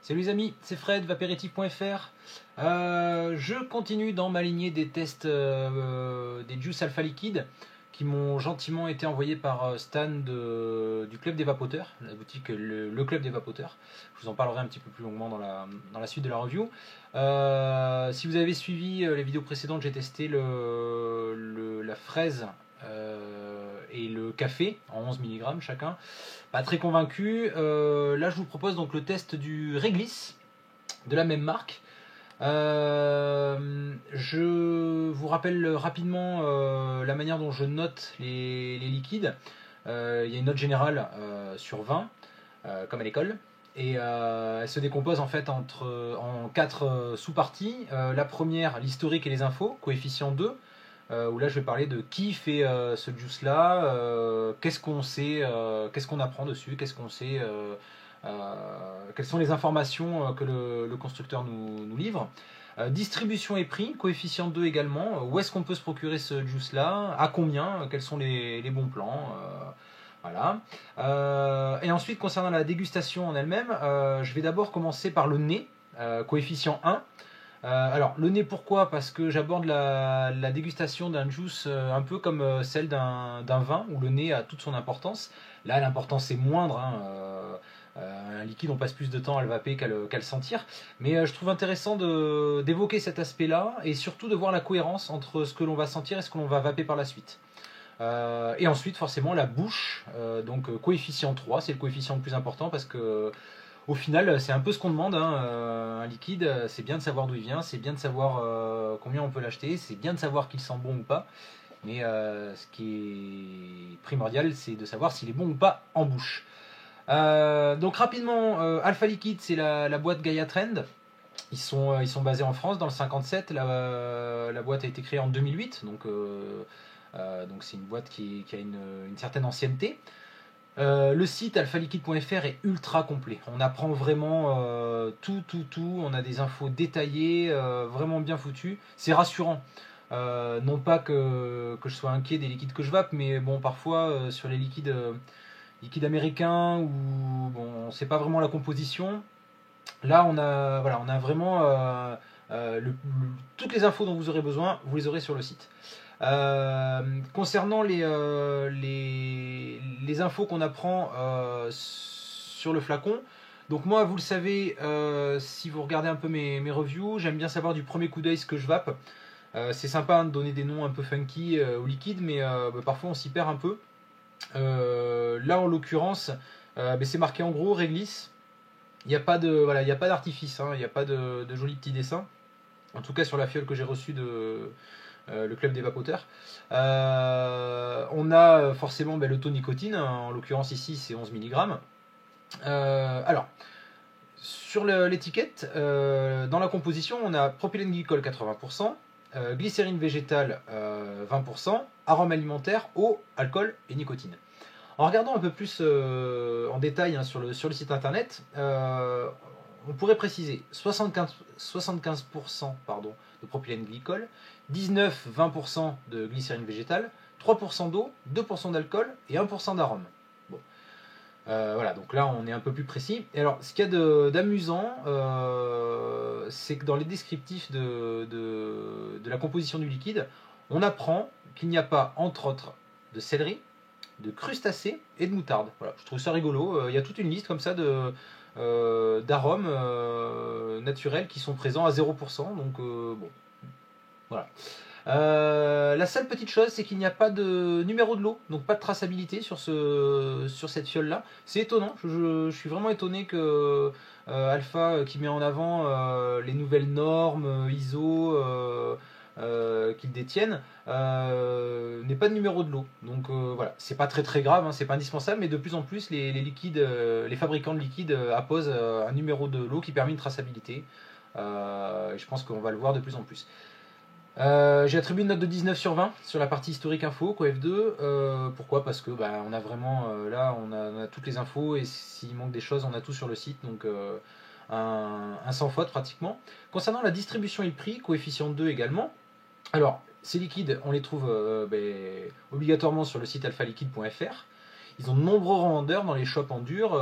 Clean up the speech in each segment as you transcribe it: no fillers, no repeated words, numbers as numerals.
Salut les amis, c'est Fred, Vaperitif.fr. Je continue dans ma lignée des tests des Juice Alpha Liquide qui m'ont gentiment été envoyés par Stan du Club des Vapoteurs, la boutique le Club des Vapoteurs. Je vous en parlerai un petit peu plus longuement dans la suite de la review. Si vous avez suivi les vidéos précédentes, j'ai testé la fraise et le café en 11 mg chacun. Pas très convaincu. Là, je vous propose donc le test du Réglisse de la même marque. Je vous rappelle rapidement la manière dont je note les liquides. Il y a une note générale sur 20, comme à l'école. Et elle se décompose en fait en 4 sous-parties. La première, l'historique et les infos, coefficient 2. Où là je vais parler de qui fait ce juice là, qu'est-ce qu'on sait, qu'est-ce qu'on apprend dessus, qu'est-ce qu'on sait, quelles sont les informations que le constructeur nous livre. Distribution et prix, coefficient 2 également, où est-ce qu'on peut se procurer ce juice là, à combien, quels sont les bons plans, voilà. Et ensuite concernant la dégustation en elle-même, je vais d'abord commencer par le nez, coefficient 1. Alors le nez, pourquoi? Parce que j'aborde la dégustation d'un juice un peu comme celle d'un vin où le nez a toute son importance. Là l'importance est moindre, hein, un liquide on passe plus de temps à le vaper qu'à le sentir, mais je trouve intéressant d'évoquer cet aspect là et surtout de voir la cohérence entre ce que l'on va sentir et ce que l'on va vaper par la suite. Et ensuite forcément la bouche, donc coefficient 3, c'est le coefficient le plus important parce que au final, c'est un peu ce qu'on demande, hein. Un liquide, c'est bien de savoir d'où il vient, c'est bien de savoir combien on peut l'acheter, c'est bien de savoir qu'il sent bon ou pas, mais ce qui est primordial, c'est de savoir s'il est bon ou pas en bouche. Donc rapidement, Alpha Liquide, c'est la boîte Gaia Trend. Ils sont basés en France, dans le 57. La boîte a été créée en 2008, donc c'est une boîte qui a une certaine ancienneté. Le site alphaliquide.fr est ultra complet. On apprend vraiment tout. On a des infos détaillées, vraiment bien foutues. C'est rassurant. Non pas que je sois inquiet des liquides que je vape, mais bon, parfois sur les liquides américains où bon, on ne sait pas vraiment la composition. Là, on a vraiment toutes les infos dont vous aurez besoin, vous les aurez sur le site. Concernant les infos qu'on apprend sur le flacon, donc moi vous le savez, si vous regardez un peu mes reviews, j'aime bien savoir du premier coup d'œil ce que je vape. C'est sympa de donner des noms un peu funky aux liquides, mais parfois on s'y perd un peu. Là en l'occurrence, c'est marqué en gros Réglisse. Il n'y a pas d'artifice, hein, il n'y a pas de jolis petits dessins. En tout cas sur la fiole que j'ai reçue de le club des vapoteurs. On a forcément le taux nicotine, en l'occurrence ici c'est 11 mg. Alors, sur l'étiquette, dans la composition, on a propylène glycol 80%, glycérine végétale 20%, arôme alimentaire, eau, alcool et nicotine. En regardant un peu plus en détail, hein, sur le site internet, on pourrait préciser 75% de propylène glycol, 19-20% de glycérine végétale, 3% d'eau, 2% d'alcool et 1% d'arôme. Bon. Voilà, donc là on est un peu plus précis. Et alors, ce qu'il y a d'amusant, c'est que dans les descriptifs de la composition du liquide, on apprend qu'il n'y a pas, entre autres, de céleri, de crustacés et de moutarde. Voilà, je trouve ça rigolo. Il y a toute une liste comme ça d'arômes naturels qui sont présents à 0%. Donc bon, voilà. La seule petite chose, c'est qu'il n'y a pas de numéro de lot, donc pas de traçabilité sur cette fiole là. C'est étonnant, je suis vraiment étonné que Alpha, qui met en avant les nouvelles normes ISO qu'ils détiennent, n'ait pas de numéro de lot. Donc voilà, c'est pas très grave, hein, c'est pas indispensable, mais de plus en plus les liquides, les fabricants de liquides apposent un numéro de lot qui permet une traçabilité. Et je pense qu'on va le voir de plus en plus. J'ai attribué une note de 19 sur 20 sur la partie historique info, CoF2. Pourquoi? Parce que on a vraiment, là on a toutes les infos, et s'il manque des choses on a tout sur le site, donc un sans faute pratiquement. Concernant la distribution et le prix, coefficient 2 également. Alors ces liquides on les trouve obligatoirement sur le site alphaliquide.fr. Ils ont de nombreux revendeurs dans les shops en dur.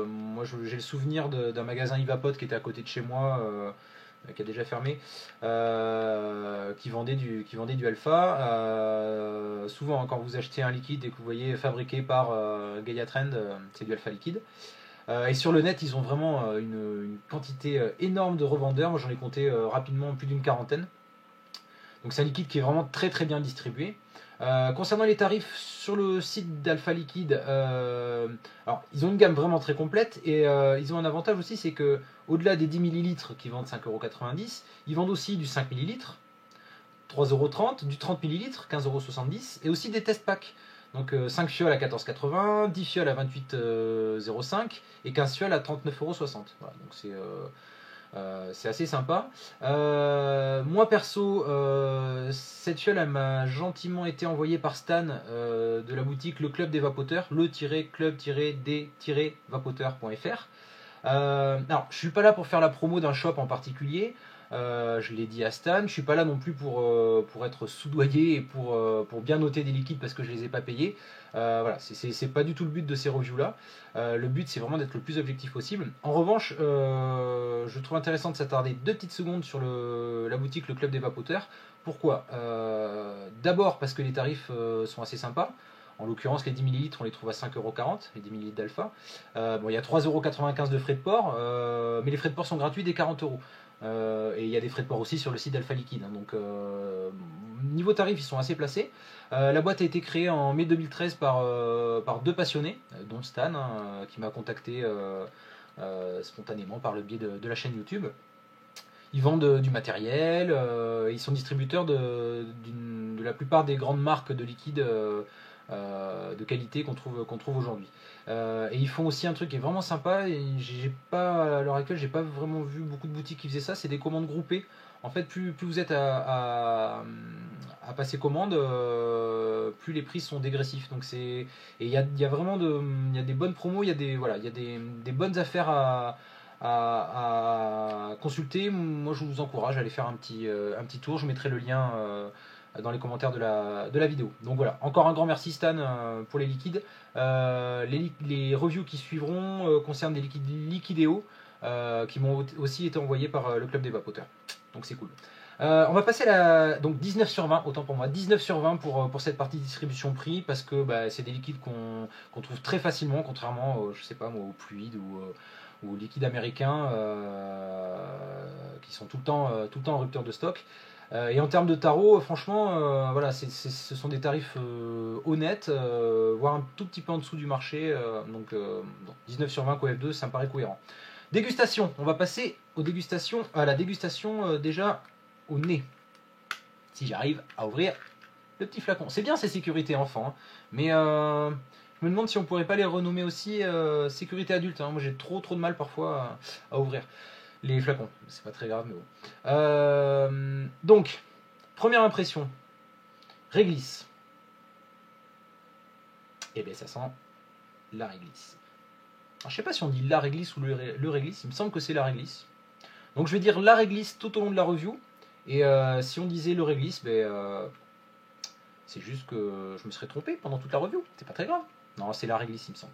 Moi, j'ai le souvenir d'un magasin Ivapod qui était à côté de chez moi, qui a déjà fermé, qui vendait du alpha. Souvent, quand vous achetez un liquide et que vous voyez fabriqué par Gaia Trend, c'est du alpha liquide. Et sur le net, ils ont vraiment une quantité énorme de revendeurs. Moi, j'en ai compté rapidement plus d'une quarantaine. Donc c'est un liquide qui est vraiment très très bien distribué. Concernant les tarifs sur le site d'Alpha Liquide, alors ils ont une gamme vraiment très complète et ils ont un avantage aussi, c'est que au-delà des 10 millilitres qui vendent 5,90 €, ils vendent aussi du 5 millilitres, 3,30 €, du 30 millilitres, 15,70 € et aussi des test packs. Donc 5 fioles à 14,80 €, 10 fioles à 28,05 € et 15 fioles à 39,60 €. Voilà, donc c'est assez sympa. Moi perso, cette fiole elle m'a gentiment été envoyée par Stan de la boutique Le Club des Vapoteurs, le-club-des-vapoteurs.fr. Alors, je suis pas là pour faire la promo d'un shop en particulier. Je l'ai dit à Stan, je suis pas là non plus pour être soudoyé et pour bien noter des liquides parce que je les ai pas payés. Voilà, c'est pas du tout le but de ces reviews là. Le but c'est vraiment d'être le plus objectif possible. En revanche, je trouve intéressant de s'attarder 2 petites secondes sur la boutique Le Club des Vapoteurs. Pourquoi? D'abord parce que les tarifs sont assez sympas. En l'occurrence, les 10 millilitres, on les trouve à 5,40 €, les 10 millilitres d'alpha. Bon, il y a 3,95 € de frais de port, mais les frais de port sont gratuits dès 40 €. Et il y a des frais de port aussi sur le site d'Alpha Liquide. Hein, donc, niveau tarif, ils sont assez placés. La boîte a été créée en mai 2013 par 2 passionnés, dont Stan, hein, qui m'a contacté spontanément par le biais de la chaîne YouTube. Ils vendent du matériel, ils sont distributeurs de la plupart des grandes marques de liquide de qualité qu'on trouve aujourd'hui. Et ils font aussi un truc qui est vraiment sympa, et j'ai pas, à l'heure actuelle, j'ai pas vraiment vu beaucoup de boutiques qui faisaient ça, c'est des commandes groupées. En fait, plus vous êtes à passer commande, plus les prix sont dégressifs. Donc et il y a vraiment il y a des bonnes promos, il y a des bonnes affaires à consulter. Moi, je vous encourage à aller faire un petit tour. Je mettrai le lien dans les commentaires de la vidéo. Donc voilà, encore un grand merci Stan pour les liquides. Les reviews qui suivront concernent des liquides Liquideo qui m'ont aussi été envoyés par le Club des Vapoteurs. Donc c'est cool. On va passer donc 19 sur 20, autant pour moi, 19 sur 20 pour cette partie distribution prix, parce que c'est des liquides qu'on trouve très facilement, contrairement je sais pas moi, aux fluides ou aux liquides américains qui sont tout le temps en rupture de stock. Et en termes de tarot, franchement, voilà, ce sont des tarifs honnêtes, voire un tout petit peu en dessous du marché. Donc 19 sur 20 QF2, ça me paraît cohérent. Dégustation, on va passer à la dégustation déjà au nez. Si j'arrive à ouvrir le petit flacon. C'est bien ces sécurités enfants, hein, mais je me demande si on pourrait pas les renommer aussi sécurité adulte. Hein. Moi j'ai trop de mal parfois à ouvrir les flacons. C'est pas très grave, mais bon. Donc, première impression, réglisse. Et bien ça sent la réglisse. Alors, je sais pas si on dit la réglisse ou le réglisse, il me semble que c'est la réglisse. Donc je vais dire la réglisse tout au long de la review. Et si on disait le réglisse, c'est juste que je me serais trompé pendant toute la review. C'est pas très grave. Non, c'est la réglisse, il me semble.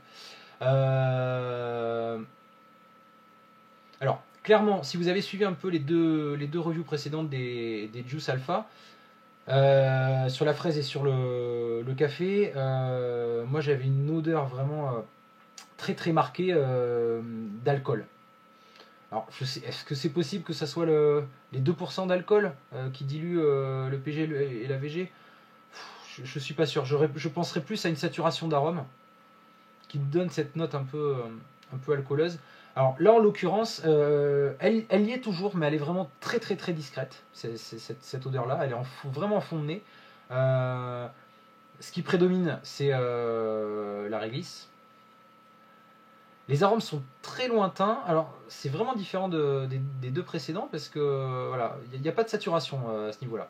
Alors, clairement, si vous avez suivi un peu les deux reviews précédentes des Juice Alpha, sur la fraise et sur le café, moi j'avais une odeur vraiment très très marquée d'alcool. Alors, est-ce que c'est possible que ça soit les 2% d'alcool qui diluent le PG et la VG? Je suis pas sûr. Je penserais plus à une saturation d'arôme qui donne cette note un peu alcooleuse. Alors là, en l'occurrence, elle y est toujours, mais elle est vraiment très très très discrète. Cette odeur-là, elle est vraiment en fond de nez. Ce qui prédomine, c'est la réglisse. Les arômes sont très lointains. Alors, c'est vraiment différent des deux précédents parce que voilà, il n'y a pas de saturation à ce niveau-là.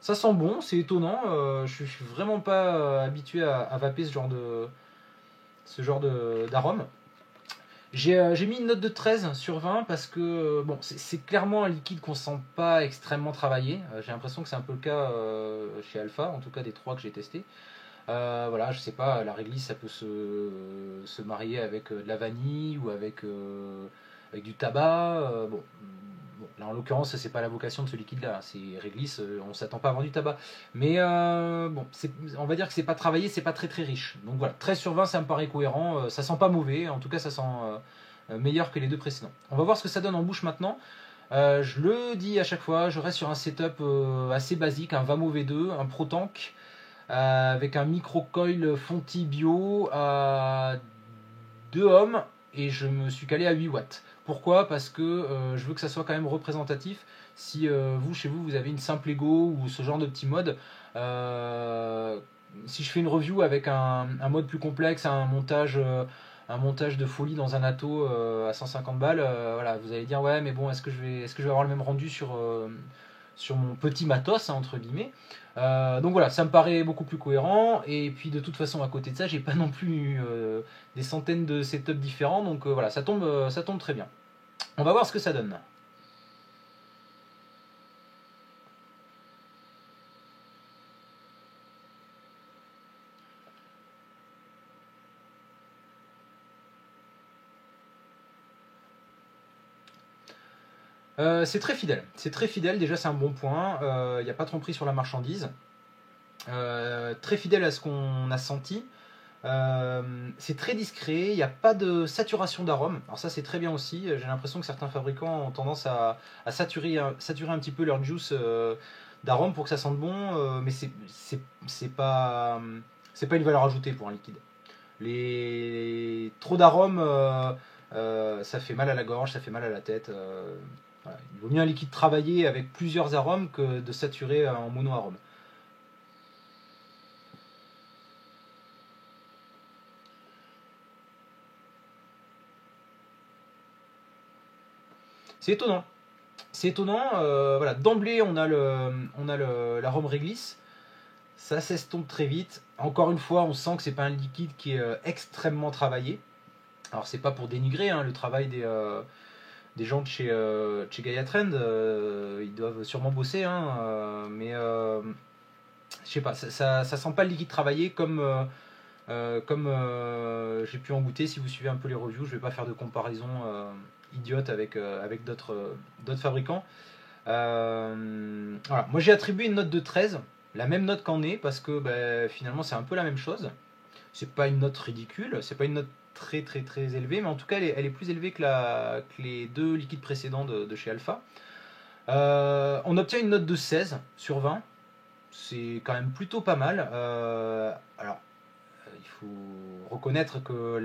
Ça sent bon, c'est étonnant. Je suis vraiment pas habitué à vaper ce genre d'arôme. J'ai mis une note de 13 sur 20 parce que bon, c'est clairement un liquide qu'on sent pas extrêmement travaillé. J'ai l'impression que c'est un peu le cas chez Alpha, en tout cas des 3 que j'ai testés. Voilà, je sais pas, la réglisse ça peut se marier avec de la vanille ou avec du tabac. Bon, là en l'occurrence, c'est pas la vocation de ce liquide-là, c'est réglisse, on s'attend pas à avoir du tabac. Mais bon, on va dire que c'est pas travaillé, c'est pas très très riche. Donc voilà, 13 sur 20, ça me paraît cohérent, ça sent pas mauvais, en tout cas ça sent meilleur que les deux précédents. On va voir ce que ça donne en bouche maintenant. Je le dis à chaque fois, je reste sur un setup assez basique, un Vamo V2, un ProTank, avec un micro-coil Fonti Bio à 2 ohms et je me suis calé à 8 watts. Pourquoi? Parce que je veux que ça soit quand même représentatif. Si vous, chez vous, vous avez une simple Ego ou ce genre de petit mode, si je fais une review avec un mode plus complexe, un montage de folie dans un atto à 150 balles, voilà, vous allez dire ouais mais bon est-ce que je vais avoir le même rendu sur mon petit matos hein, entre guillemets. Donc voilà, ça me paraît beaucoup plus cohérent et puis de toute façon à côté de ça j'ai pas non plus des centaines de setups différents donc voilà ça tombe très bien. On va voir ce que ça donne. C'est très fidèle, déjà c'est un bon point, il n'y a pas de tromperie sur la marchandise, très fidèle à ce qu'on a senti, c'est très discret, il n'y a pas de saturation d'arôme, alors ça c'est très bien aussi, j'ai l'impression que certains fabricants ont tendance à saturer un petit peu leur juice d'arôme pour que ça sente bon, mais c'est pas une valeur ajoutée pour un liquide. Trop d'arômes, ça fait mal à la gorge, ça fait mal à la tête. Voilà. Il vaut mieux un liquide travaillé avec plusieurs arômes que de saturer en monoarôme. C'est étonnant. C'est étonnant. Voilà. D'emblée, l'arôme réglisse. Ça s'estompe très vite. Encore une fois, on sent que c'est pas un liquide qui est extrêmement travaillé. Alors c'est pas pour dénigrer hein, le travail des gens de chez Gaia Trend, ils doivent sûrement bosser, hein, mais je sais pas, ça sent pas le liquide travaillé comme j'ai pu en goûter. Si vous suivez un peu les reviews, je vais pas faire de comparaison idiote avec d'autres fabricants. Voilà. Moi j'ai attribué une note de 13, la même note qu'en est, parce que finalement c'est un peu la même chose. C'est pas une note ridicule, c'est pas une note très très très élevée, mais en tout cas elle est plus élevée que les deux liquides précédents de chez Alpha. On obtient une note de 16 sur 20, c'est quand même plutôt pas mal. Alors il faut reconnaître que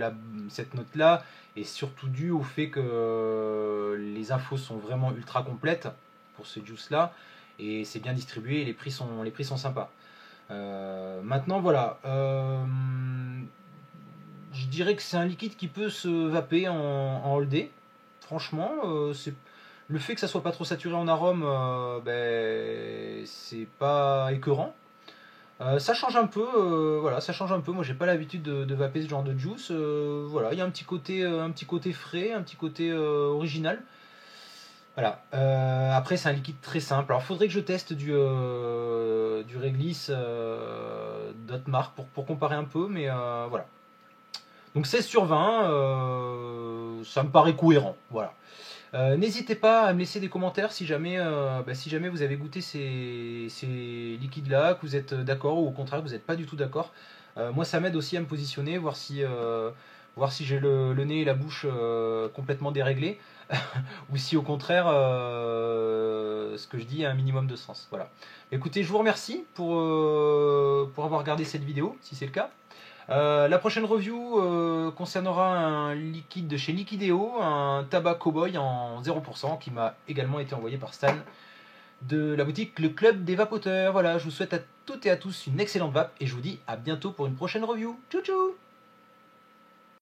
cette note là est surtout due au fait que les infos sont vraiment ultra complètes pour ce juice là et c'est bien distribué et les prix sont sympas. Maintenant voilà, je dirais que c'est un liquide qui peut se vaper en all day. Franchement, le fait que ça soit pas trop saturé en arôme, c'est pas écœurant. Ça change un peu, voilà, ça change un peu. Moi, j'ai pas l'habitude de vaper ce genre de juice. Voilà, il y a un petit côté frais, un petit côté original. Voilà. Après, c'est un liquide très simple. Alors, faudrait que je teste du réglisse d'autres marques pour comparer un peu, mais voilà. Donc 16 sur 20, ça me paraît cohérent. Voilà. N'hésitez pas à me laisser des commentaires si jamais vous avez goûté ces liquides-là, que vous êtes d'accord ou au contraire que vous n'êtes pas du tout d'accord. Moi, ça m'aide aussi à me positionner, voir si j'ai le nez et la bouche complètement déréglés, ou si au contraire ce que je dis a un minimum de sens. Voilà. Écoutez, je vous remercie pour avoir regardé cette vidéo, si c'est le cas. La prochaine review concernera un liquide de chez Liquideo, un tabac cowboy en 0% qui m'a également été envoyé par Stan de la boutique Le Club des Vapoteurs. Voilà, je vous souhaite à toutes et à tous une excellente vape et je vous dis à bientôt pour une prochaine review. Tchou tchou!